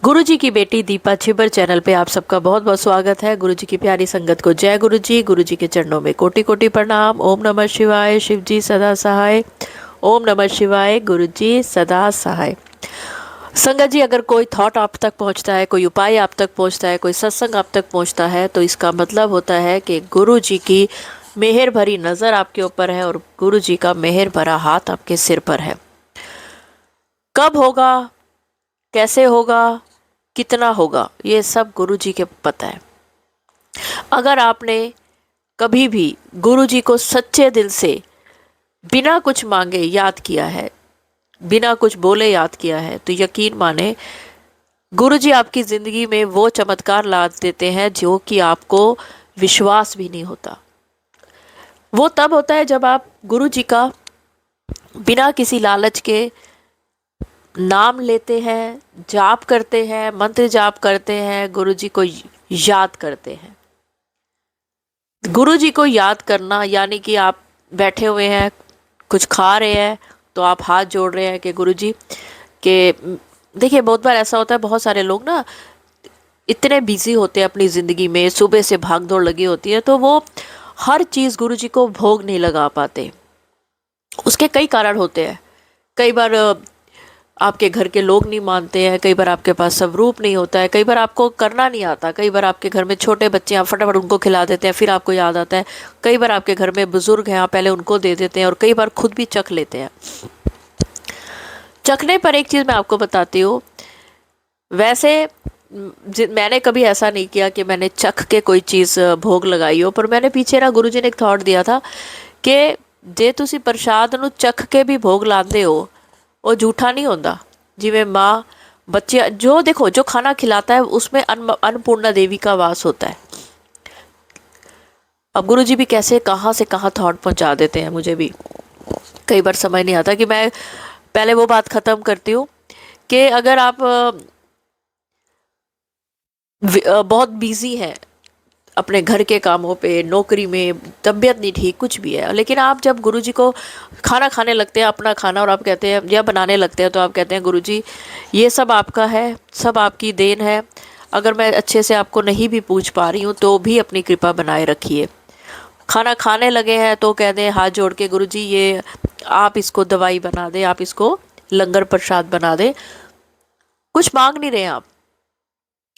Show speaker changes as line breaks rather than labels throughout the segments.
गुरु जी की बेटी दीपा छिबर चैनल पे आप सबका बहुत बहुत स्वागत है। गुरु जी की प्यारी संगत को जय गुरु जी। गुरु जी के चरणों में कोटि कोटि प्रणाम। ओम नमः शिवाय। शिव जी सदा सहाय। ओम नमः शिवाय। गुरु जी सदा सहाय। संगत जी, अगर कोई थॉट आप तक पहुंचता है, कोई उपाय आप तक पहुंचता है, कोई सत्संग आप तक पहुंचता है, तो इसका मतलब होता है कि गुरु जी की मेहर भरी नज़र आपके ऊपर है और गुरु जी का मेहर भरा हाथ आपके सिर पर है। कब होगा, कैसे होगा, कितना होगा, ये सब गुरु जी के पता है। अगर आपने कभी भी गुरु जी को सच्चे दिल से बिना कुछ मांगे याद किया है, बिना कुछ बोले याद किया है, तो यकीन माने गुरु जी आपकी ज़िंदगी में वो चमत्कार ला देते हैं जो कि आपको विश्वास भी नहीं होता। वो तब होता है जब आप गुरु जी का बिना किसी लालच के नाम लेते हैं, जाप करते हैं, मंत्र जाप करते हैं, गुरु जी को याद करते हैं। गुरु जी को याद करना यानी कि आप बैठे हुए हैं, कुछ खा रहे हैं, तो आप हाथ जोड़ रहे हैं कि गुरु जी के। देखिए, बहुत बार ऐसा होता है, बहुत सारे लोग ना इतने बिजी होते हैं अपनी ज़िंदगी में, सुबह से भाग दौड़ लगी होती है, तो वो हर चीज़ गुरु जी को भोग नहीं लगा पाते। उसके कई कारण होते हैं। कई बार आपके घर के लोग नहीं मानते हैं, कई बार आपके पास स्वरूप नहीं होता है, कई बार आपको करना नहीं आता, कई बार आपके घर में छोटे बच्चे हैं, आप फटाफट उनको खिला देते हैं, फिर आपको याद आता है। कई बार आपके घर में बुजुर्ग हैं, आप पहले उनको दे देते हैं, और कई बार खुद भी चख लेते हैं। चखने पर एक चीज़ मैं आपको बताती हूँ। वैसे मैंने कभी ऐसा नहीं किया कि मैंने चख के कोई चीज़ भोग लगाई हो, पर मैंने पीछे ना गुरु जी ने एक थॉट दिया था कि जे तुसी प्रसाद ਨੂੰ चख के भी भोग लाते हो, वो झूठा नहीं होता। जिਵੇਂ माँ बच्चे जो देखो जो खाना खिलाता है उसमें अन्नपूर्णा देवी का वास होता है। अब गुरु जी भी कैसे कहाँ से कहाँ थॉट पहुँचा देते हैं, मुझे भी कई बार समझ नहीं आता। कि मैं पहले वो बात ख़त्म करती हूँ कि अगर आप बहुत बिजी हैं अपने घर के कामों पे, नौकरी में, तबीयत नहीं ठीक, कुछ भी है, लेकिन आप जब गुरु जी को खाना खाने लगते हैं, अपना खाना, और आप कहते हैं या बनाने लगते हैं, तो आप कहते हैं गुरु जी ये सब आपका है, सब आपकी देन है। अगर मैं अच्छे से आपको नहीं भी पूछ पा रही हूँ तो भी अपनी कृपा बनाए रखिए। खाना खाने लगे हैं तो कह दें हाथ जोड़ के गुरु जी ये आप इसको दवाई बना दें, आप इसको लंगर प्रसाद बना दें। कुछ मांग नहीं रहे आप,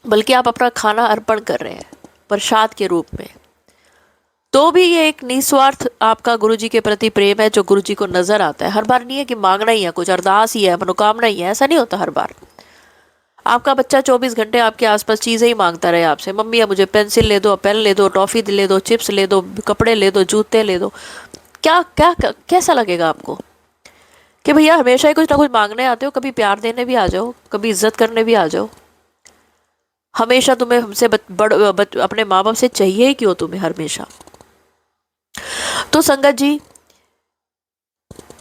बल्कि आप अपना खाना अर्पण कर रहे हैं प्रसाद के रूप में। तो भी ये एक निस्वार्थ आपका गुरु जी के प्रति प्रेम है जो गुरु जी को नजर आता है। हर बार नहीं है कि मांगना ही है, कुछ अरदास ही है, मनोकामना ही है, ऐसा नहीं होता हर बार। आपका बच्चा 24 घंटे आपके आसपास चीज़ें ही मांगता रहे आपसे, मम्मी अब मुझे पेंसिल ले दो, पेन ले दो, टॉफ़ी ले दो, चिप्स ले दो, कपड़े ले दो, जूते ले दो। क्या क्या कैसा लगेगा आपको कि भैया हमेशा ही कुछ ना कुछ मांगने आते हो? कभी प्यार देने भी आ जाओ, कभी इज्जत करने भी आ जाओ। हमेशा तुम्हें हमसे अपने माँ बाप से चाहिए ही क्यों तुम्हें हमेशा? तो संगत जी,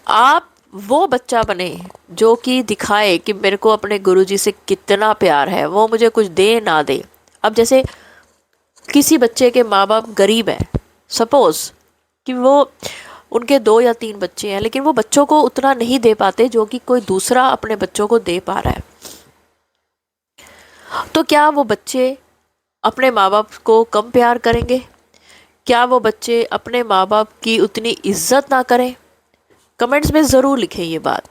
आप वो बच्चा बने जो कि दिखाए कि मेरे को अपने गुरुजी से कितना प्यार है, वो मुझे कुछ दे ना दे। अब जैसे किसी बच्चे के माँ बाप गरीब हैं, सपोज कि वो उनके 2 या 3 बच्चे हैं, लेकिन वो बच्चों को उतना नहीं दे पाते जो कि कोई दूसरा अपने बच्चों को दे पा रहा है, तो क्या वो बच्चे अपने माँ बाप को कम प्यार करेंगे? क्या वो बच्चे अपने माँ बाप की उतनी इज्जत ना करें? कमेंट्स में ज़रूर लिखें ये बात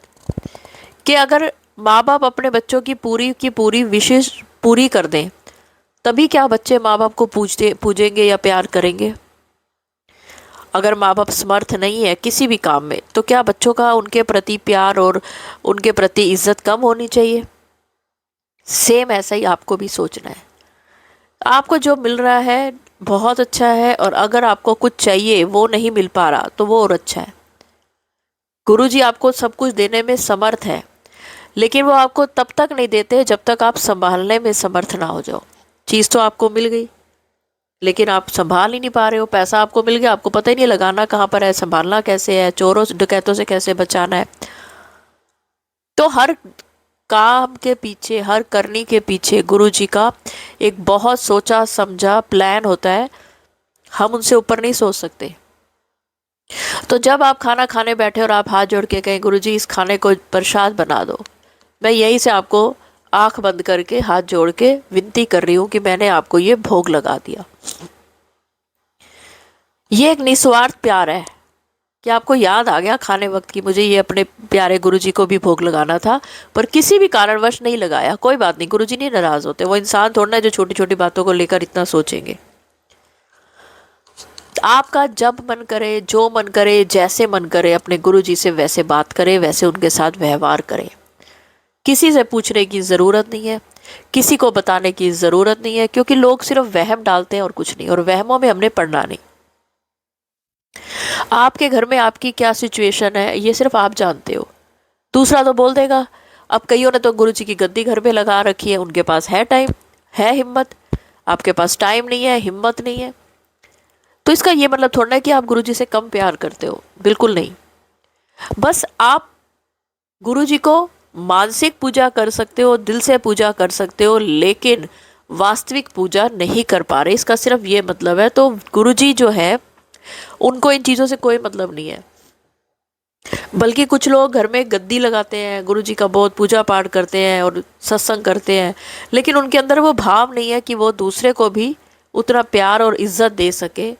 कि अगर माँ बाप अपने बच्चों की पूरी विशेष पूरी कर दें, तभी क्या बच्चे माँ बाप को पूजेंगे या प्यार करेंगे? अगर माँ बाप समर्थ नहीं है किसी भी काम में, तो क्या बच्चों का उनके प्रति प्यार और उनके प्रति इज्जत कम होनी चाहिए? सेम ऐसा ही आपको भी सोचना है। आपको जो मिल रहा है बहुत अच्छा है, और अगर आपको कुछ चाहिए वो नहीं मिल पा रहा तो वो और अच्छा है। गुरुजी आपको सब कुछ देने में समर्थ है, लेकिन वो आपको तब तक नहीं देते जब तक आप संभालने में समर्थ ना हो जाओ। चीज़ तो आपको मिल गई, लेकिन आप संभाल ही नहीं पा रहे हो। पैसा आपको मिल गया, आपको पता ही नहीं लगाना कहाँ पर है, संभालना कैसे है, चोरों डकैतों से कैसे बचाना है। तो हर काम के पीछे, हर करनी के पीछे गुरु जी का एक बहुत सोचा समझा प्लान होता है। हम उनसे ऊपर नहीं सोच सकते। तो जब आप खाना खाने बैठे और आप हाथ जोड़ के कहें गुरु जी इस खाने को प्रसाद बना दो, मैं यहीं से आपको आंख बंद करके हाथ जोड़ के विनती कर रही हूँ कि मैंने आपको ये भोग लगा दिया। ये एक निस्वार्थ प्यार है कि आपको याद आ गया खाने वक्त कि मुझे ये अपने प्यारे गुरुजी को भी भोग लगाना था, पर किसी भी कारणवश नहीं लगाया। कोई बात नहीं, गुरुजी नहीं नाराज होते, वो इंसान थोड़ा ना जो छोटी छोटी बातों को लेकर इतना सोचेंगे। आपका जब मन करे, जो मन करे, जैसे मन करे, अपने गुरुजी से वैसे बात करें, वैसे उनके साथ व्यवहार करें। किसी से पूछने की ज़रूरत नहीं है, किसी को बताने की ज़रूरत नहीं है, क्योंकि लोग सिर्फ वहम डालते हैं और कुछ नहीं, और वहमों में हमने पड़ना नहीं। आपके घर में आपकी क्या सिचुएशन है ये सिर्फ आप जानते हो, दूसरा तो बोल देगा। अब कईयों ने तो गुरुजी की गद्दी घर पे लगा रखी है, उनके पास है टाइम, है हिम्मत, आपके पास टाइम नहीं है, हिम्मत नहीं है, तो इसका ये मतलब थोड़ा ना कि आप गुरुजी से कम प्यार करते हो, बिल्कुल नहीं। बस आप गुरुजी को मानसिक पूजा कर सकते हो, दिल से पूजा कर सकते हो, लेकिन वास्तविक पूजा नहीं कर पा रहे, इसका सिर्फ ये मतलब है। तो गुरुजी जो है उनको इन चीज़ों से कोई मतलब नहीं है। बल्कि कुछ लोग घर में गद्दी लगाते हैं, गुरुजी का बहुत पूजा पाठ करते हैं और सत्संग करते हैं, लेकिन उनके अंदर वो भाव नहीं है कि वो दूसरे को भी उतना प्यार और इज्जत दे सके,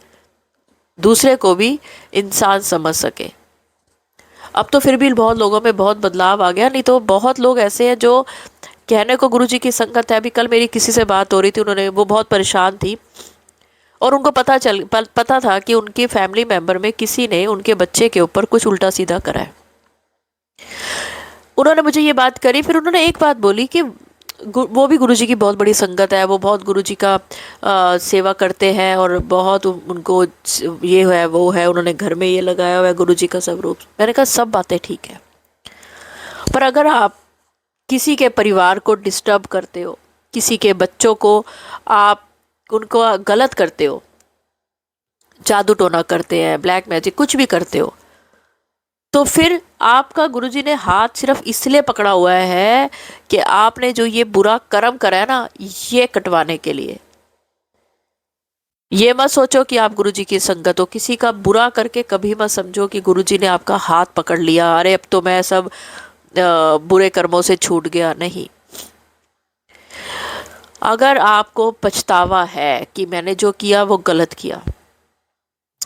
दूसरे को भी इंसान समझ सके। अब तो फिर भी बहुत लोगों में बहुत बदलाव आ गया, नहीं तो बहुत लोग ऐसे हैं जो कहने को गुरुजी की संगत है। अभी कल मेरी किसी से बात हो रही थी, उन्होंने, वो बहुत परेशान थी और उनको पता था कि उनके फैमिली मेंबर में किसी ने उनके बच्चे के ऊपर कुछ उल्टा सीधा करा है। उन्होंने मुझे ये बात करी, फिर उन्होंने एक बात बोली कि वो भी गुरुजी की बहुत बड़ी संगत है, वो बहुत गुरुजी का सेवा करते हैं और बहुत उनको ये है वो है, उन्होंने घर में ये लगाया हुआ है गुरुजी का स्वरूप। मैंने कहा सब बातें ठीक है, पर अगर आप किसी के परिवार को डिस्टर्ब करते हो, किसी के बच्चों को आप उनको गलत करते हो, जादू टोना करते हैं, ब्लैक मैजिक कुछ भी करते हो, तो फिर आपका गुरुजी ने हाथ सिर्फ इसलिए पकड़ा हुआ है कि आपने जो ये बुरा कर्म करा है ना, ये कटवाने के लिए। ये मत सोचो कि आप गुरुजी की संगत हो, किसी का बुरा करके कभी मत समझो कि गुरुजी ने आपका हाथ पकड़ लिया, अरे अब तो मैं सब बुरे कर्मों से छूट गया। नहीं, अगर आपको पछतावा है कि मैंने जो किया वो गलत किया,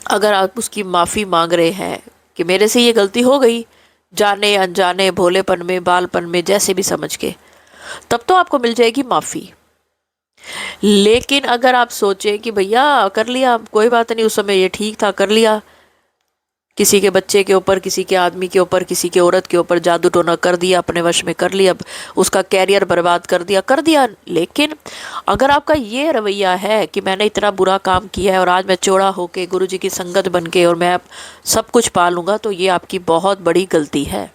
अगर आप उसकी माफ़ी मांग रहे हैं कि मेरे से ये गलती हो गई, जाने अनजाने, भोलेपन में, बालपन में, जैसे भी समझ के, तब तो आपको मिल जाएगी माफ़ी। लेकिन अगर आप सोचें कि भैया कर लिया, कोई बात नहीं, उस समय ये ठीक था, कर लिया, किसी के बच्चे के ऊपर, किसी के आदमी के ऊपर, किसी के औरत के ऊपर जादू टोना कर दिया, अपने वश में कर लिया, उसका कैरियर बर्बाद कर दिया। लेकिन अगर आपका ये रवैया है कि मैंने इतना बुरा काम किया है और आज मैं चौड़ा होके गुरुजी की संगत बन के और मैं अब सब कुछ पा लूँगा, तो ये आपकी बहुत बड़ी गलती है।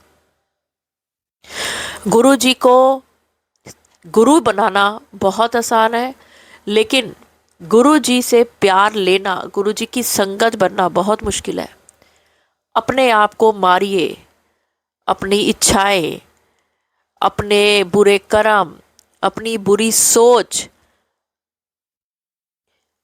गुरुजी को गुरु बनाना बहुत आसान है, लेकिन गुरुजी से प्यार लेना, गुरुजी की संगत बनना बहुत मुश्किल है। अपने आप को मारिए, अपनी इच्छाएं, अपने बुरे कर्म, अपनी बुरी सोच,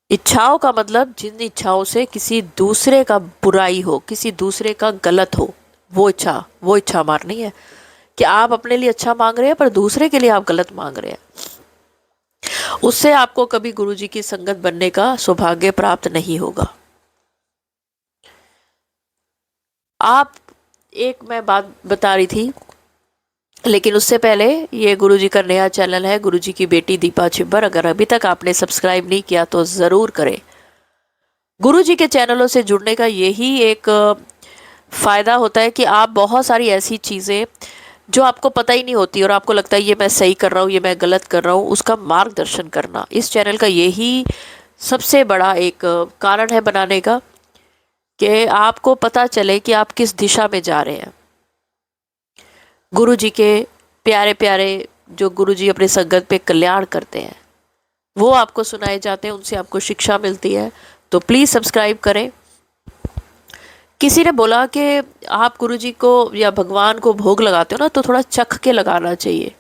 इच्छाओं का मतलब जिन इच्छाओं से किसी दूसरे का बुराई हो, किसी दूसरे का गलत हो, वो इच्छा मारनी है कि आप अपने लिए अच्छा मांग रहे हैं पर दूसरे के लिए आप गलत मांग रहे हैं। उससे आपको कभी गुरुजी की संगत बनने का सौभाग्य प्राप्त नहीं होगा। आप एक मैं बात बता रही थी, लेकिन उससे पहले ये गुरुजी का नया चैनल है, गुरुजी की बेटी दीपा छिब्बर, अगर अभी तक आपने सब्सक्राइब नहीं किया तो ज़रूर करें। गुरुजी के चैनलों से जुड़ने का यही एक फ़ायदा होता है कि आप बहुत सारी ऐसी चीज़ें जो आपको पता ही नहीं होती और आपको लगता है ये मैं सही कर रहा हूँ, ये मैं गलत कर रहा हूँ, उसका मार्गदर्शन करना इस चैनल का यही सबसे बड़ा एक कारण है बनाने का, कि आपको पता चले कि आप किस दिशा में जा रहे हैं। गुरुजी के प्यारे प्यारे जो गुरुजी अपने संगत पे कल्याण करते हैं वो आपको सुनाए जाते हैं, उनसे आपको शिक्षा मिलती है, तो प्लीज़ सब्सक्राइब करें। किसी ने बोला कि आप गुरुजी को या भगवान को भोग लगाते हो ना, तो थोड़ा चख के लगाना चाहिए।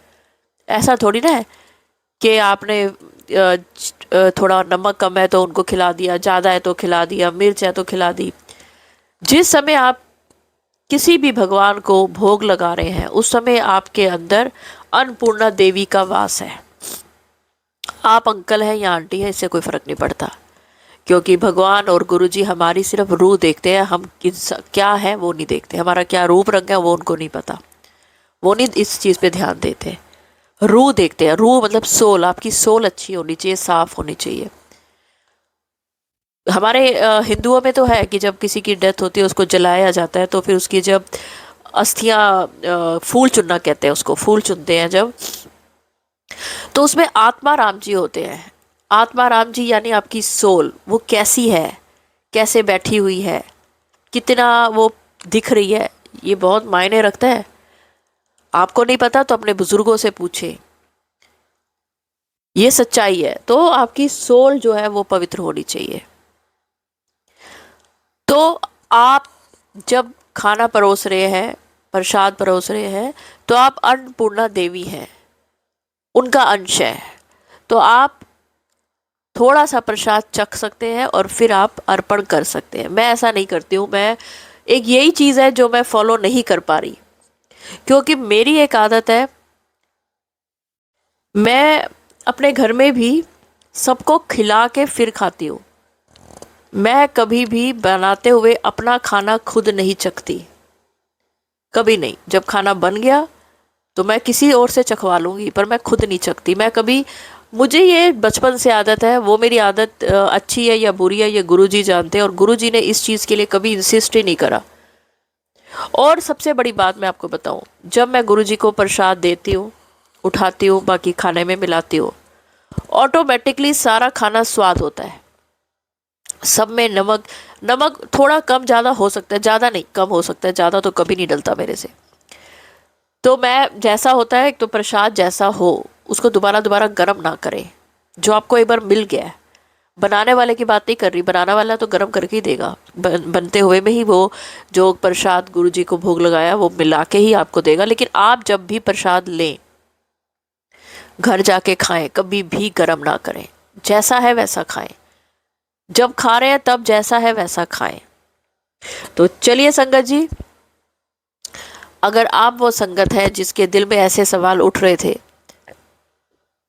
ऐसा थोड़ी ना है कि आपने थोड़ा नमक कम है तो उनको खिला दिया, ज़्यादा है तो खिला दिया, मिर्च है तो खिला दी। जिस समय आप किसी भी भगवान को भोग लगा रहे हैं, उस समय आपके अंदर अन्नपूर्णा देवी का वास है। आप अंकल हैं या आंटी हैं, इससे कोई फर्क नहीं पड़ता, क्योंकि भगवान और गुरुजी हमारी सिर्फ रूह देखते हैं, हम किस क्या है वो नहीं देखते, हमारा क्या रूप रंग है वो उनको नहीं पता, वो नहीं इस चीज़ पे ध्यान देते। रूह देखते हैं, रूह मतलब सोल, आपकी सोल अच्छी होनी चाहिए, साफ होनी चाहिए। हमारे हिंदुओं में तो है कि जब किसी की डेथ होती है उसको जलाया जाता है, तो फिर उसकी जब अस्थियां, फूल चुनना कहते हैं उसको, फूल चुनते हैं जब, तो उसमें आत्मा राम जी होते हैं। आत्मा राम जी यानी आपकी सोल, वो कैसी है, कैसे बैठी हुई है, कितना वो दिख रही है, ये बहुत मायने रखता है। आपको नहीं पता तो अपने बुजुर्गों से पूछे, ये सच्चाई है। तो आपकी सोल जो है वो पवित्र होनी चाहिए। तो आप जब खाना परोस रहे हैं, प्रसाद परोस रहे हैं, तो आप अन्नपूर्णा देवी हैं, उनका अंश है। तो आप थोड़ा सा प्रसाद चख सकते हैं और फिर आप अर्पण कर सकते हैं। मैं ऐसा नहीं करती हूँ, मैं एक यही चीज़ है जो मैं फॉलो नहीं कर पा रही, क्योंकि मेरी एक आदत है, मैं अपने घर में भी सबको खिला के फिर खाती हूँ। मैं कभी भी बनाते हुए अपना खाना खुद नहीं चखती, कभी नहीं। जब खाना बन गया तो मैं किसी और से चखवा लूँगी, पर मैं खुद नहीं चखती। मैं कभी, मुझे ये बचपन से आदत है, वो मेरी आदत अच्छी है या बुरी है ये गुरुजी जानते हैं, और गुरुजी ने इस चीज़ के लिए कभी इंसिस्ट ही नहीं करा। और सबसे बड़ी बात मैं आपको बताऊं, जब मैं गुरुजी को प्रसाद देती हूँ, उठाती हूँ, बाकी खाने में मिलाती हूँ, ऑटोमेटिकली सारा खाना स्वाद होता है। सब में नमक, नमक थोड़ा कम ज़्यादा हो सकता है, ज़्यादा नहीं, कम हो सकता है, ज़्यादा तो कभी नहीं डलता मेरे से। तो मैं, जैसा होता है, एक तो प्रसाद जैसा हो उसको दोबारा दोबारा गर्म ना करें। जो आपको एक बार मिल गया है, बनाने वाले की बात नहीं कर रही, बनाने वाला तो गर्म करके ही देगा, बनते हुए में ही वो जो प्रसाद गुरुजी को भोग लगाया वो मिला के ही आपको देगा। लेकिन आप जब भी प्रसाद लें, घर जाके खाएं, कभी भी गर्म ना करें, जैसा है वैसा खाएं। जब खा रहे हैं तब जैसा है वैसा खाएं। तो चलिए संगत जी, अगर आप वो संगत है जिसके दिल में ऐसे सवाल उठ रहे थे,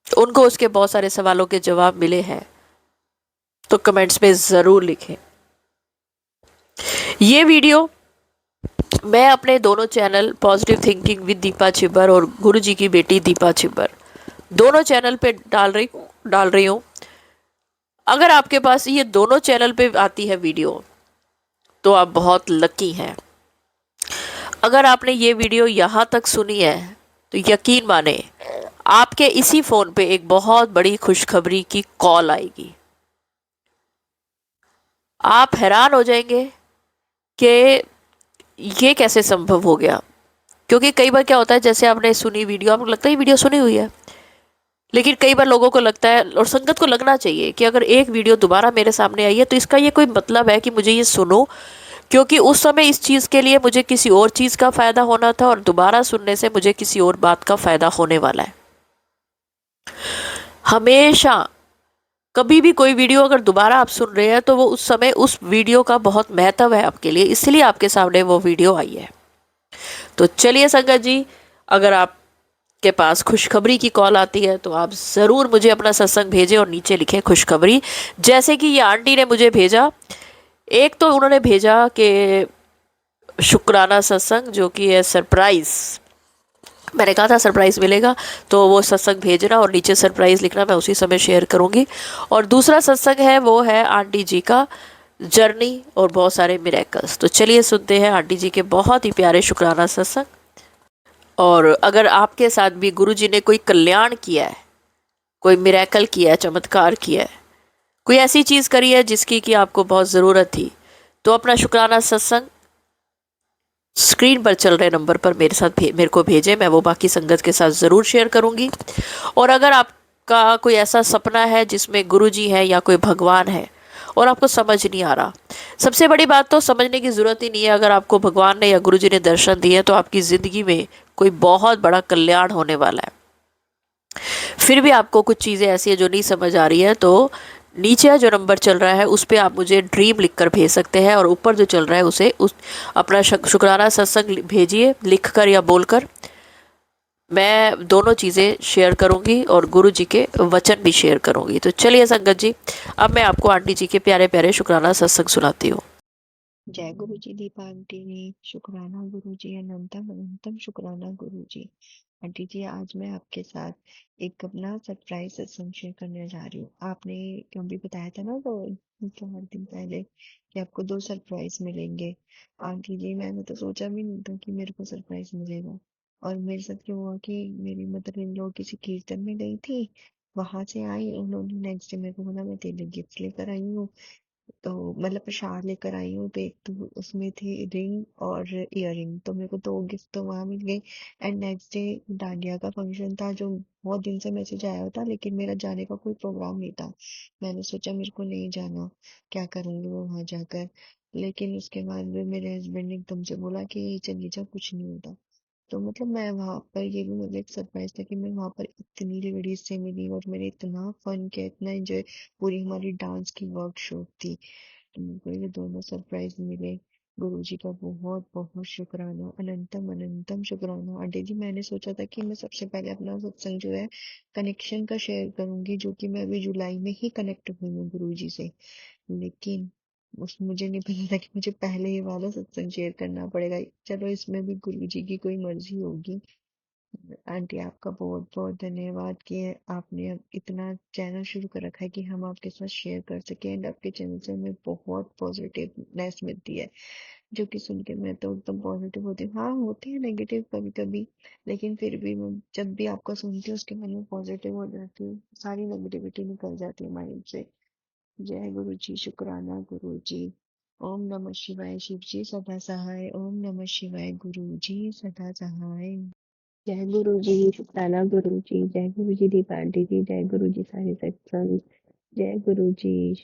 उनको उसके बहुत सारे सवालों के जवाब मिले हैं, तो कमेंट्स में ज़रूर लिखें। ये वीडियो मैं अपने दोनों channel positive thinking with Deepa Chhibber और गुरुजी की बेटी दीपा छिब्बर, दोनों चैनल पे डाल रही हूँ। अगर आपके पास ये दोनों चैनल पे आती है वीडियो तो आप बहुत लकी हैं। अगर आपने ये वीडियो यहाँ तक सुनी है तो यकीन माने आपके इसी फ़ोन पे एक बहुत बड़ी खुशखबरी की कॉल आएगी। आप हैरान हो जाएंगे कि ये कैसे संभव हो गया। क्योंकि कई बार क्या होता है, जैसे आपने सुनी वीडियो, आपको लगता है वीडियो सुनी हुई है, लेकिन कई बार लोगों को लगता है, और संगत को लगना चाहिए, कि अगर एक वीडियो दोबारा मेरे सामने आई है तो इसका ये कोई मतलब है कि मुझे ये सुनो, क्योंकि उस समय इस चीज़ के लिए मुझे किसी और चीज़ का फ़ायदा होना था, और दोबारा सुनने से मुझे किसी और बात का फ़ायदा होने वाला है। हमेशा कभी भी कोई वीडियो अगर दोबारा आप सुन रहे हैं तो वो उस समय उस वीडियो का बहुत महत्व है आपके लिए, इसलिए आपके सामने वो वीडियो आई है। तो चलिए संगत जी, अगर आप के पास खुशखबरी की कॉल आती है तो आप ज़रूर मुझे अपना सत्संग भेजें और नीचे लिखें खुशखबरी। जैसे कि ये आंटी ने मुझे भेजा, एक तो उन्होंने भेजा कि शुक्राना सत्संग, जो कि है सरप्राइज़। मैंने कहा था सरप्राइज़ मिलेगा, तो वो सत्संग भेजना और नीचे सरप्राइज़ लिखना, मैं उसी समय शेयर करूँगी। और दूसरा सत्संग है वो है आंटी जी का जर्नी और बहुत सारे मिरेकल्स। तो चलिए सुनते हैं आंटी जी के बहुत ही प्यारे शुक्राना सत्संग। और अगर आपके साथ भी गुरुजी ने कोई कल्याण किया है, कोई मिरेकल किया है, चमत्कार किया है, कोई ऐसी चीज़ करी है जिसकी कि आपको बहुत ज़रूरत थी, तो अपना शुक्राना सत्संग स्क्रीन पर चल रहे नंबर पर मेरे को भेजें, मैं वो बाकी संगत के साथ ज़रूर शेयर करूँगी। और अगर आपका कोई ऐसा सपना है जिसमें गुरुजी है या कोई भगवान है और आपको समझ नहीं आ रहा, सबसे बड़ी बात तो समझने की ज़रूरत ही नहीं है। अगर आपको भगवान ने या गुरुजी ने दर्शन दिए तो आपकी ज़िंदगी में कोई बहुत बड़ा कल्याण होने वाला है। फिर भी आपको कुछ चीज़ें ऐसी है जो नहीं समझ आ रही है, तो नीचे जो नंबर चल रहा है उस पे आप मुझे ड्रीम लिखकर भेज सकते हैं, और ऊपर जो चल रहा है उसे उस अपना शुक्राना सत्संग भेजिए, लिखकर या बोलकर। मैं दोनों चीज़ें शेयर करूंगी और गुरु जी के वचन भी शेयर करूंगी। तो चलिए संगत जी, अब मैं आपको आंटी जी के प्यारे प्यारे शुक्राना सत्संग सुनाती हूँ।
जय गुरु जी। दीपा आंटी जी, शुक्राना गुरु जी, अनंतम अनंतम शुक्राना गुरु जी। आंटी जी, आज मैं आपके साथ एक अपना सरप्राइज सत्संग शेयर करने जा रही हूँ। आपने अभी बताया था ना, तो 4 दिन पहले, कि आपको 2 सरप्राइज मिलेंगे। आंटी जी, मैंने तो सोचा भी नहीं था कि मेरे को सरप्राइज मिलेगा। और मेरे साथ क्या हुआ कि मेरी मदर इन लॉ किसी कीर्तन में गई थी, वहां से आई, उन्होंने नेक्स्ट डे मेरे को बोला मैं तेरे लिए गिफ्ट लेकर आई हूँ। तो मतलब प्रसाद लेकर आई हूँ, तो एक तो उसमें थी रिंग और इयररिंग, तो मेरे को 2 गिफ्ट तो वहां मिल गई। एंड नेक्स्ट डे डांडिया का फंक्शन था, जो बहुत दिन से मैसेज आया था, लेकिन मेरा जाने का कोई प्रोग्राम नहीं था। मैंने सोचा मेरे को नहीं जाना, क्या करूंगी मैं वहां जाकर। लेकिन उसके बाद में मेरे हस्बैंड ने एकदम से बोला कि चली जा, कुछ नहीं होता। तो मतलब मैं वहां पर, ये भी मुझे एक सरप्राइज था कि मैं वहां पर इतनी लेडीज से मिली और मैंने इतना फन किया, इतना एंजॉय। पूरी हमारी डांस की वर्कशॉप थी। तो मेरे को ये दोनों सरप्राइज मिले। गुरु जी का बहुत बहुत शुक्राना, अनंतम अनंतम शुक्राना। आंटी जी, मैंने सोचा था कि मैं सबसे पहले अपना सत्संग जो है कनेक्शन का शेयर करूंगी, जो कि मैं अभी जुलाई में ही कनेक्ट हुई हूँ गुरु जी से। लेकिन उस मुझे नहीं पता था कि मुझे पहले ये वाला सत्संग शेयर करना पड़ेगा। चलो, इसमें भी गुरु जी की कोई मर्जी होगी। आंटी, आपका बहुत बहुत धन्यवाद कि आपने अब इतना चैनल शुरू कर रखा है कि हम आपके साथ शेयर कर सकें। एंड आपके चैनल से हमें बहुत पॉजिटिवनेस मिलती है, जो कि सुन के मैं तो एकदम पॉजिटिव होती हूँ। हाँ, होते हैं नेगेटिव कभी कभी, लेकिन फिर भी मैं जब भी आपका सुनती हूँ उसके बाद में पॉजिटिव हो जाती हूँ, सारी नेगेटिविटी निकल जाती है माइंड से। जय गुरु जी, शुक्राना गुरु जी। ओम नमः शिवाय, शिव जी सदा सहाय। ओम नमः शिवाय, गुरु जी सदा सहाय। जय गुरु जी, शुक्राना गुरु जी। जय गुरु जी दीपांटी जी। जय गुरु जी सारे सत्संग। जय गुरु जी,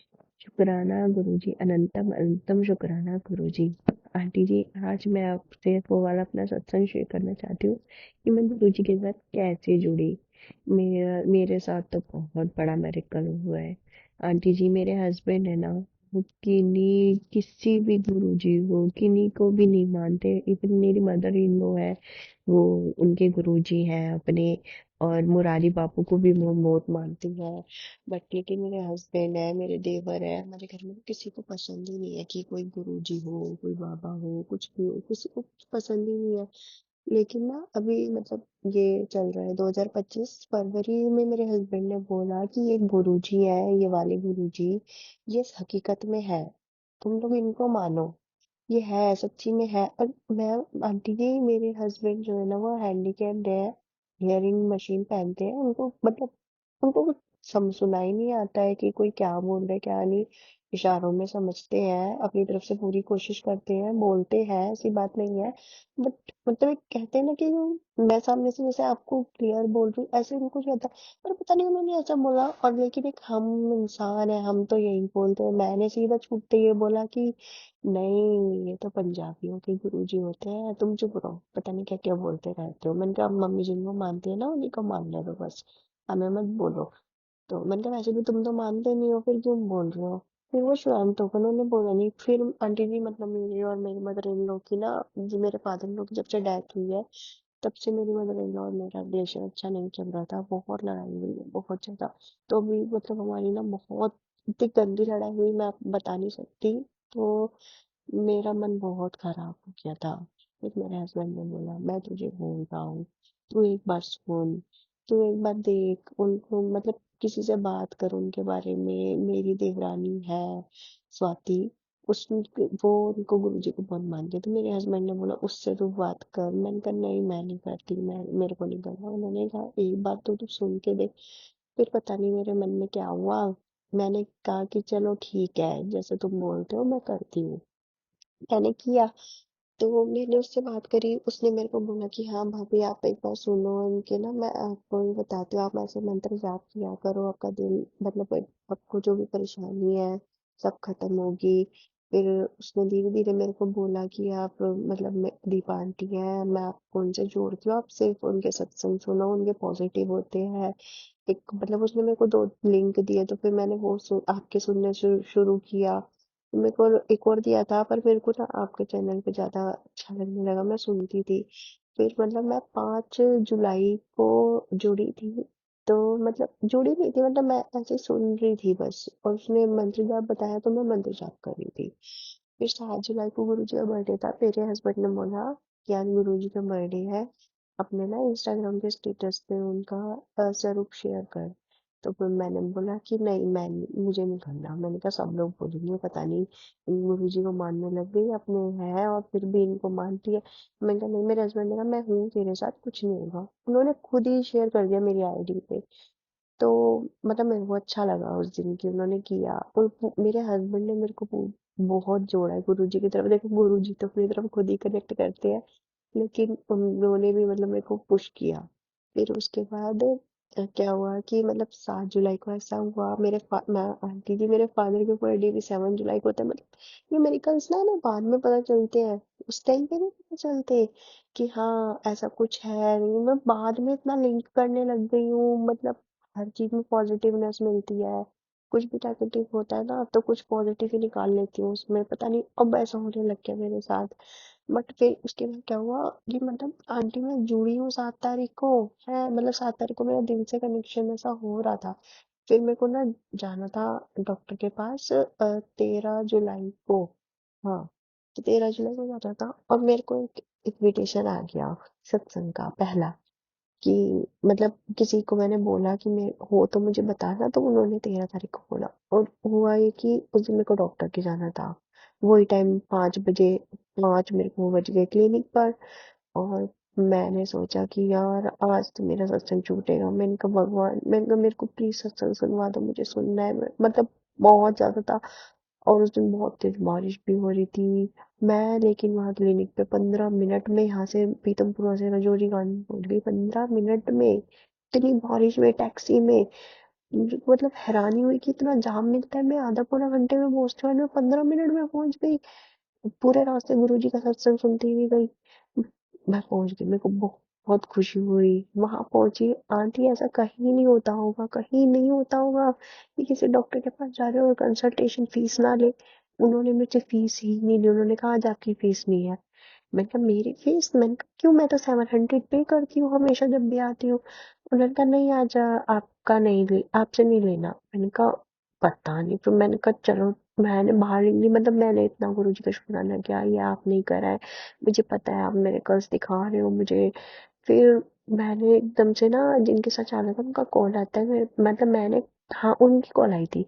शुक्राना गुरु जी, अनंतम अनंतम शुक्राना गुरु जी। आंटी जी, आज मैं आपसे वो वाला अपना सत्संग शेयर करना चाहती हूँ कि मैं गुरु जी के साथ कैसे जुड़ी। मेरे साथ तो बहुत बड़ा मेरेकल हुआ है। आंटी जी, मेरे हस्बैंड है ना, वो किन्हीं किसी भी गुरु जी को किन्हीं को भी नहीं मानते। इवन मेरी मदर इन लॉ है, वो उनके गुरुजी हैं अपने, और मुरारी बापू को भी वो बहुत मानती है। बट लेकिन मेरे हस्बैंड है, मेरे देवर है, हमारे घर में किसी को पसंद ही नहीं है कि कोई गुरुजी हो, कोई बाबा हो, कुछ भी हो, किसी को कुछ पसंद ही नहीं है। लेकिन ना अभी मतलब ये चल रहा है 2025 फरवरी में, मेरे हस्बैंड ने बोला कि ये गुरुजी है, ये वाले गुरुजी, ये हकीकत में है, तुम लोग इनको मानो, ये है, सच्ची में है। और मैं, आंटी जी, मेरे हस्बैंड जो है ना, वो हैंडीकैप्ड है, हियरिंग मशीन पहनते हैं, उनको मतलब उनको कुछ सुनाई नहीं आता है कि कोई क्या बोल रहा है क्या नहीं। इशारों में समझते हैं, अपनी तरफ से पूरी कोशिश करते हैं, बोलते हैं, ऐसी बात नहीं है। बट मतलब एक कहते हैं ना कि मैं सामने से जैसे आपको क्लियर बोल रही हूँ, ऐसे उनको नहीं आता। पर पता नहीं उन्होंने ऐसा बोला, और लेकिन एक हम इंसान है, हम तो यही बोलते हैं। मैंने सीधा छूटते ये बोला कि नहीं, ये तो पंजाबियों के गुरुजी होते हैं, तुम चुप रहो, पता नहीं क्या क्या बोलते रहते हो। मैंने कहा मम्मी जिनको मानती है ना, उन्हीं को मानने दो बस, हमें मत बोलो। तो मैंने कहा वैसे भी तुम तो मानते नहीं हो, फिर क्यों बोल रहे हो। फिर वो शांत होकर उन्होंने बोला नहीं। फिर आंटी जी, मतलब मेरी और मेरी मदर इन लॉ की ना, जो मेरे फादर इन लॉ की जब से डेथ हुई है, तब से मेरी मदर इन लॉ और मेरा रिलेशन अच्छा नहीं चल रहा था, बहुत लड़ाई हुई है, बहुत ज्यादा। तो अभी मतलब हमारी ना बहुत इतनी गंदी लड़ाई हुई, मैं आपको बता नहीं सकती। तो मेरा मन बहुत खराब हो गया था। फिर मेरे हस्बैंड ने बोला मैं तुझे बोल रहा हूँ, तू एक बार सुन, तू एक बार देख उनको, मतलब किसी से बात कर उनके बारे में। मेरी देवरानी है स्वाति, उस वो उनको गुरुजी को बहुत मानती है। तो मेरे हस्बैंड ने बोला उससे तू बात कर। मैंने कहा नहीं, मैं नहीं करती, मैं मेरे को नहीं करना। उन्होंने कहा एक बार तो तू सुन के देख। फिर पता नहीं मेरे मन में क्या हुआ, मैंने कहा कि चलो ठीक है, जैसे तुम बोलते हो मैं करती हूँ। मैंने किया। तो मैंने उससे बात करी, उसने मेरे को बोला कि हाँ भाभी, आप एक बार सुनो इनके ना, मैं आपको ये बताती हूँ, आप ऐसे मंत्र जाप किया करो, आपका दिल मतलब आपको जो भी परेशानी है सब खत्म होगी। फिर उसने धीरे-धीरे मेरे को बोला कि आप मतलब मैं दीपा आंटी हैं, मैं आपको उनसे जोड़ती हूँ, आप सिर्फ़ उनके सत्संग सुनो, उनके पॉज़िटिव होते हैं। एक मतलब उसने मेरे को 2 लिंक दिए, तो फिर मैंने वो आपके सुनने शुरू किया। मेरे को एक और दिया था, पर मेरे को ना आपके चैनल पे ज़्यादा अच्छा लगने लगा, मैं सुनती थी। फिर मतलब मैं 5 जुलाई को जुड़ी थी, तो मतलब जुड़ी नहीं थी, मतलब मैं ऐसे सुन रही थी बस, और उसने मंत्र जाप बताया तो मैं मंत्र जाप कर रही थी। फिर 7 जुलाई को गुरुजी का बर्थडे था, मेरे हस्बैंड ने बोला कि आज गुरुजी का बर्थडे है, अपने ना इंस्टाग्राम के स्टेटस पे उनका स्वरूप शेयर कर। तो फिर मैंने बोला कि नहीं, मुझे नहीं करना। मैंने कहा सब लोग बोलेंगे पता नहीं गुरुजी को मानने लग गई, अपने है और फिर भी इनको मानती है। मैंने कहा नहीं, मेरे हस्बैंड ने कहा मैं हूँ तेरे साथ, कुछ नहीं होगा। उन्होंने खुद ही शेयर कर दिया मेरी आईडी पे। तो मतलब मेरे को अच्छा लगा उस दिन कि उन्होंने किया, और मेरे हस्बैंड ने मेरे को बहुत जोड़ा है गुरुजी की तरफ। देखो गुरुजी तो अपनी तरफ खुद ही कनेक्ट करते हैं, लेकिन उन्होंने भी मतलब मेरे को पुश किया। फिर उसके बाद क्या हुआ कि मतलब 7 जुलाई को ऐसा हुआ, मैं आंटी जी मेरे फादर के बर्थडे भी 7 जुलाई को होता है। मतलब ये मेरिकल्स ना ना बाद में पता चलते हैं, उस टाइम पे नहीं पता चलते कि हाँ ऐसा कुछ है। नहीं, मैं बाद में इतना लिंक करने लग गई हूँ, मतलब हर चीज में पॉजिटिवनेस मिलती है। कुछ भी नेगेटिव होता है ना, तो कुछ पॉजिटिव ही निकाल लेती हूँ उसमें, पता नहीं अब ऐसा होने लग गया मेरे साथ। बट फिर उसके बाद क्या हुआ कि मतलब आंटी मैं जुड़ी हूँ 7 तारीख को, है मतलब 7 तारीख को मेरा दिल से कनेक्शन ऐसा हो रहा था। फिर मेरे को ना जाना था डॉक्टर के पास 13 जुलाई को। हाँ, तो 13 जुलाई को जाना था, और मेरे को एक इनविटेशन आ गया सत्संग का पहला, कि मतलब किसी को मैंने बोला कि मैं हो तो मुझे बताना, तो उन्होंने 13 तारीख को बोला। और हुआ ये कि उस दिन मेरे को डॉक्टर के जाना था, वही टाइम 5 बजे, 5 मेरे को बज गए क्लिनिक पर। और मैंने सोचा कि यार आज तो मेरा सत्संग छूटेगा। मैंने कहा भगवान, मैंने कहा मेरे को प्लीज सत्संग सुनवा दो, मुझे सुनना है। मतलब बहुत ज्यादा था, और उस दिन बहुत तेज बारिश भी हो रही थी। मैं लेकिन वहां क्लिनिक पे 15 मिनट में, यहाँ से पीतमपुरा से रजौरी गांधी पहुंच गई 15 मिनट में, इतनी बारिश में टैक्सी में। मुझे मतलब हैरानी हुई कि इतना जाम मिलता है, मैं आधा पौना घंटे में पहुंचती हूँ, मैं 15 मिनट में पहुंच गई। पूरे रास्ते गुरुजी का सत्संग सुनती हुई गई। मैं पहुंच गई, मेरे को बहुत खुशी हुई। वहां पहुंची, आंटी ऐसा कहीं नहीं होता होगा, कहीं नहीं होता होगा कि किसी डॉक्टर के पास जा रहे हो और कंसल्टेशन फीस ना ले। उन्होंने मुझसे फीस ही नहीं ली, उन्होंने कहा आज आपकी फीस नहीं है। मैंने कहा मेरी फीस? मैंने कहा क्यों, मैं तो 700 पे करती हूँ हमेशा जब भी आती हूँ। उन्होंने कहा नहीं आज आपका नहीं ले, आपसे नहीं लेना। मैंने कहा पता नहीं। फिर मैंने कहा चलो, मैंने बाहर निकली, मतलब मैंने इतना गुरु जी का शुक्राना किया, ये आप नहीं करा है, मुझे पता है आप मेरे कर्ज दिखा रहे हो मुझे। फिर मैंने एकदम से ना, जिनके साथ जाना था उनका कॉल आता है, मतलब मैंने, हाँ उनकी कॉल आई थी।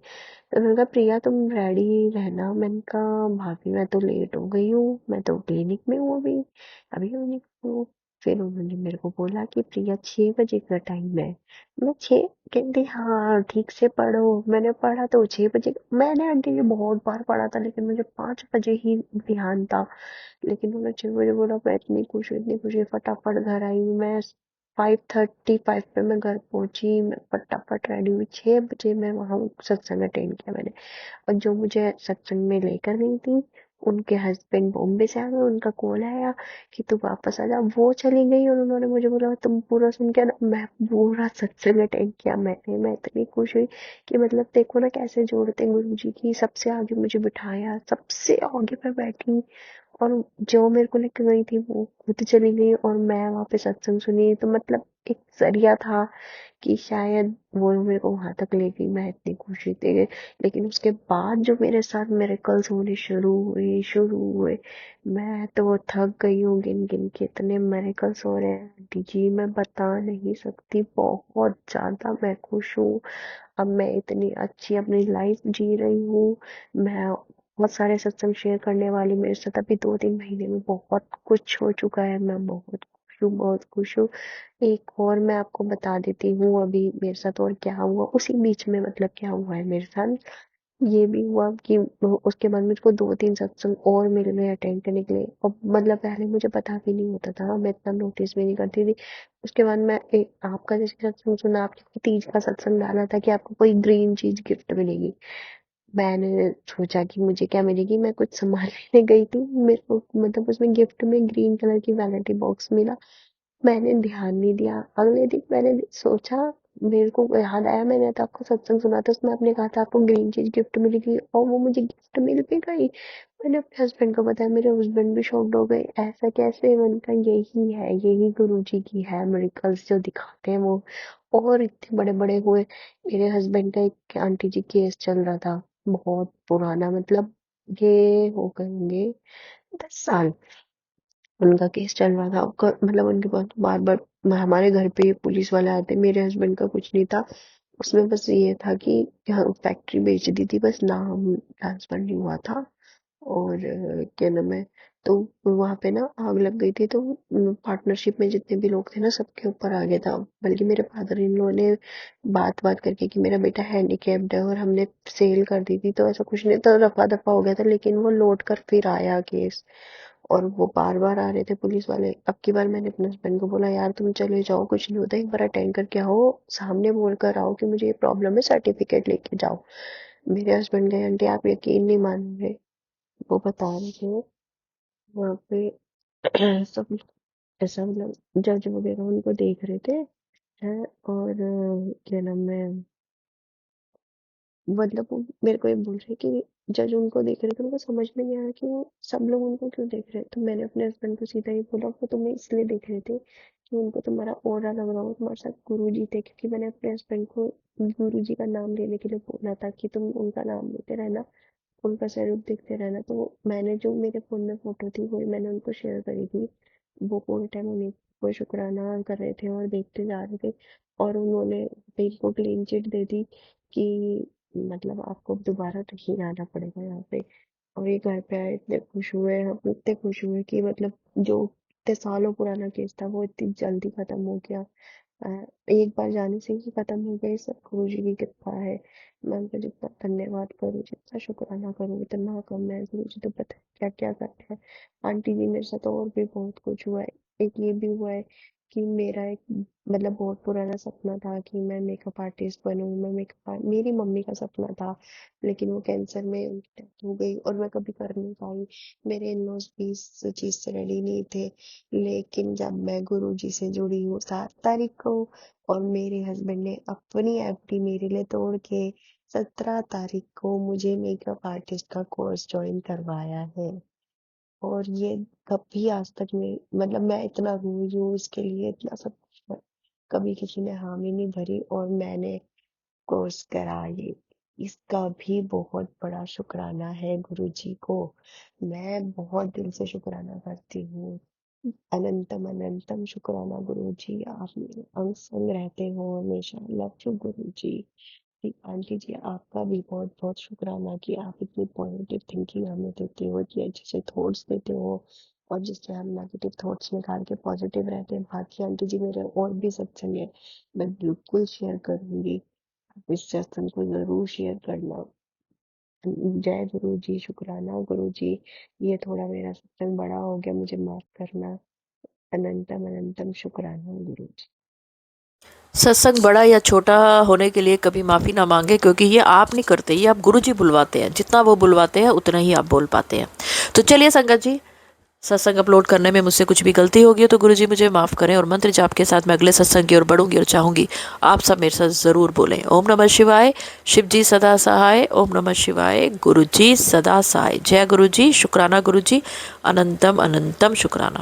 तो उन्होंने कहा प्रिया तुम रेडी रहना। मैंने कहा भाभी मैं तो लेट हो गई हूँ, मैं तो क्लिनिक में हूँ अभी, अभी क्लिनिक में हूँ। फिर उन्होंने मेरे को बोला कि प्रिया 6 बजे का टाइम है। मैं छः, कहती हाँ ठीक से पढ़ो। मैंने पढ़ा तो 6 बजे, मैंने आंटी जी बहुत बार पढ़ा था, लेकिन मुझे 5 बजे ही ध्यान था। लेकिन उन्होंने 6 बजे बोला, मैं इतनी खुश हुई, इतनी खुशी, फटाफट घर आई। मैं 5:35 पे मैं घर पहुंची, मैं फटाफट रेडी हुई, 6 बजे मैं वहां सत्संग अटेंड किया मैंने। और जो मुझे सत्संग में लेकर गई थी, उनके हस्बैंड बॉम्बे से आ गए, उनका कॉल आया कि तू वापस आ जा। वो चली गई और उन्होंने मुझे बोला तुम पूरा सुन के ना। मैं पूरा सत्संग अटेंड किया मैंने। मैं इतनी खुश हुई कि मतलब देखो ना कैसे जोड़ते हैं गुरु जी की। सबसे आगे मुझे बिठाया, सबसे आगे मैं बैठी, और जो मेरे को लेकर गई थी वो खुद चली गई, और मैं वहां पे सत्संग सुनी। तो मतलब एक जरिया था कि शायद वो मेरे को वहां तक ले गई, मैं इतनी खुशी थी। लेकिन उसके बाद जो मेरे साथ मिरेकल्स होने शुरू हुए, मैं तो थक गई हूँ गिन गिन के, इतने मिरेकल्स हो रहे हैं आंटी जी, मैं बता नहीं सकती। बहुत ज्यादा मैं खुश हूँ। अब मैं इतनी अच्छी अपनी लाइफ जी रही हूँ। मैं बहुत सारे सत्संग शेयर करने वाली, मेरे साथ अभी 2-3 महीने में बहुत कुछ हो चुका है। मैं बहुत खुश हूँ, बहुत खुश हूँ। एक और मैं आपको बता देती हूँ अभी मेरे साथ और क्या हुआ उसी बीच में, मतलब क्या हुआ है मेरे साथ। ये भी हुआ कि उसके बाद मुझको 2-3 सत्संग और मिल गए अटेंड करने के लिए, और मतलब पहले मुझे पता भी नहीं होता था, मैं इतना नोटिस भी नहीं करती थी। उसके बाद मैं एक आपका जैसे सत्संग सुना, आपके तीज का सत्संग डाला था कि आपको कोई ग्रीन चीज गिफ्ट मिलेगी। मैंने सोचा कि मुझे क्या मिलेगी, मैं कुछ सामान लेने गई थी, मेरे को मतलब उसमें गिफ्ट में ग्रीन कलर की वैनिटी बॉक्स मिला। मैंने ध्यान नहीं दिया। अगले दिन मैंने सोचा, मेरे को याद आया, मैंने तो आपको सत्संग सुना था, उसमें आपने कहा था आपको ग्रीन चीज गिफ्ट मिलेगी, और वो मुझे गिफ्ट मिल भी गई। मैंने अपने हस्बैंड को बताया, मेरे हस्बैंड भी शॉक्ड हो गए, ऐसा कैसे? मैंने कहा यही है, यही गुरु जी की है, मिरेकल्स जो दिखाते हैं वो। और इतने बड़े बड़े हुए। मेरे हस्बैंड का एक आंटी जी केस चल रहा था, बहुत पुराना, मतलब ये हो गए होंगे 10 साल। उनका केस चल रहा था, मतलब उनके पास बार बार हमारे घर पे ये पुलिस वाले आते। मेरे हस्बैंड का कुछ नहीं था, उसमें बस ये था कि यहाँ फैक्ट्री बेच दी थी, बस नाम ट्रांसफर नहीं हुआ था। और क्या नाम है, तो वहां पे ना आग लग गई थी, तो पार्टनरशिप में जितने भी लोग थे ना, सबके ऊपर आ गया था। बल्कि मेरे फादर इन लॉ ने बात बात करके कि मेरा बेटा हैंडीकैप्ड है, और हमने सेल कर दी थी, तो ऐसा कुछ नहीं, तो रफा दफा हो गया था। लेकिन वो लौट कर फिर आया केस, और वो बार बार आ रहे थे पुलिस वाले। अब की बार मैंने अपने हस्बैंड को बोला, यार तुम चले जाओ, कुछ नहीं होता, एक बार अटेंड करके आओ, सामने बोल कर आओ कि मुझे ये प्रॉब्लम है, सर्टिफिकेट लेके जाओ। मेरे हस्बैंड गए, आंटी आप यकीन नहीं मानोगे, वो बता रहे थे वहाँ पे सब ऐसा, मतलब जज वगैरह उनको देख रहे थे हैं। और क्या नाम है, मतलब वो मेरे को ये बोल रहे कि जज उनको देख रहे थे, उनको समझ में नहीं आया कि वो सब लोग उनको क्यों देख रहे हैं। तो मैंने अपने हस्बैंड को सीधा ही बोला, वो तुम्हें इसलिए देख रहे थे कि उनको तुम्हारा ऑरा लग रहा हो, तुम्हारे साथ गुरु जी थे। क्योंकि मैंने अपने हस्बैंड को गुरु जी का नाम लेने के लिए बोला था कि तुम उनका नाम लेते रहना, उनका स्वरूप देखते रहना। तो मैंने जो मेरे फोन में फोटो थी वही मैंने उनको शेयर करी थी। वो पूरे टाइम उन्हीं को शुक्राना कर रहे थे और देखते जा रहे थे। और उन्होंने मेरे को क्लीन चिट दे दी कि मतलब आपको दोबारा नहीं आना पड़ेगा यहाँ पे। और ये घर पे आए, इतने खुश हुए, हम इतने खुश हुए कि मतलब जो इतने सालों पुराना केस था वो इतनी जल्दी खत्म हो गया। अ, एक बार जाने से ही खत्म हो गए, सब गुरु जी की कृपा है। मैं उनका जितना धन्यवाद करूँ, जितना शुक्राना करूँ उतना कम है। गुरु जी तो पता है क्या क्या करते हैं। आंटी जी मेरे साथ और भी बहुत कुछ हुआ है। एक ये भी हुआ है कि मेरा एक मतलब बहुत पुराना सपना था कि मैं मेकअप आर्टिस्ट बनूं। मैं मेरी मम्मी का सपना था, लेकिन वो कैंसर में उनकी डेथ हो गई और मैं कभी कर नहीं पाई। मेरे इन लॉज भी इस चीज से रेडी नहीं थे। लेकिन जब मैं गुरु जी से जुड़ी हूँ 7 तारीख को, और मेरे हस्बैंड ने अपनी एफडी मेरे लिए तोड़ के 17 तारीख को मुझे मेकअप आर्टिस्ट का कोर्स ज्वाइन करवाया है। और ये कभी आज तक में, मतलब मैं इतना रोई हूँ इसके लिए, इतना सब कुछ कभी किसी ने हामी नहीं भरी, और मैंने कोर्स करा ये। इसका भी बहुत बड़ा शुक्राना है गुरु जी को। मैं बहुत दिल से शुक्राना करती हूँ। अनंतम अनंतम शुक्राना गुरु जी, आप मेरे अंग संग रहते हो हमेशा। Love you Guru ji. Ji, aunty जी आपका भी बहुत बहुत शुक्राना कि आप इतनी पॉजिटिव थिंकिंग हमें देते हो, इतने अच्छे से थॉट्स देते हो, और जिससे हम नेगेटिव थॉट्स निकाल के पॉजिटिव रहते हैं। बाकी आंटी जी मेरे और भी सत्संग है, मैं बिल्कुल शेयर करूंगी, आप इस सत्संग को जरूर शेयर करना। जय गुरु जी, शुक्राना गुरु जी। ये थोड़ा मेरा सत्संग बड़ा हो गया, मुझे माफ करना। अनंतम अनंतम शुक्राना गुरु जी।
सत्संग बड़ा या छोटा होने के लिए कभी माफ़ी ना मांगे, क्योंकि ये आप नहीं करते, ये आप गुरुजी बुलवाते हैं। जितना वो बुलवाते हैं उतना ही आप बोल पाते हैं। तो चलिए संगत जी, सत्संग अपलोड करने में मुझसे कुछ भी गलती होगी तो गुरुजी मुझे माफ़ करें, और मंत्र जाप के साथ मैं अगले सत्संग की ओर बढ़ूंगी और चाहूँगी आप सब मेरे साथ ज़रूर बोलें ओम नमः शिवाय, शिव जी सदा सहाय। ओम नमः शिवाय, गुरु जी सदा सहाय। जय गुरु जी, शुक्राना गुरु जी, अनंतम अनंतम शुक्राना।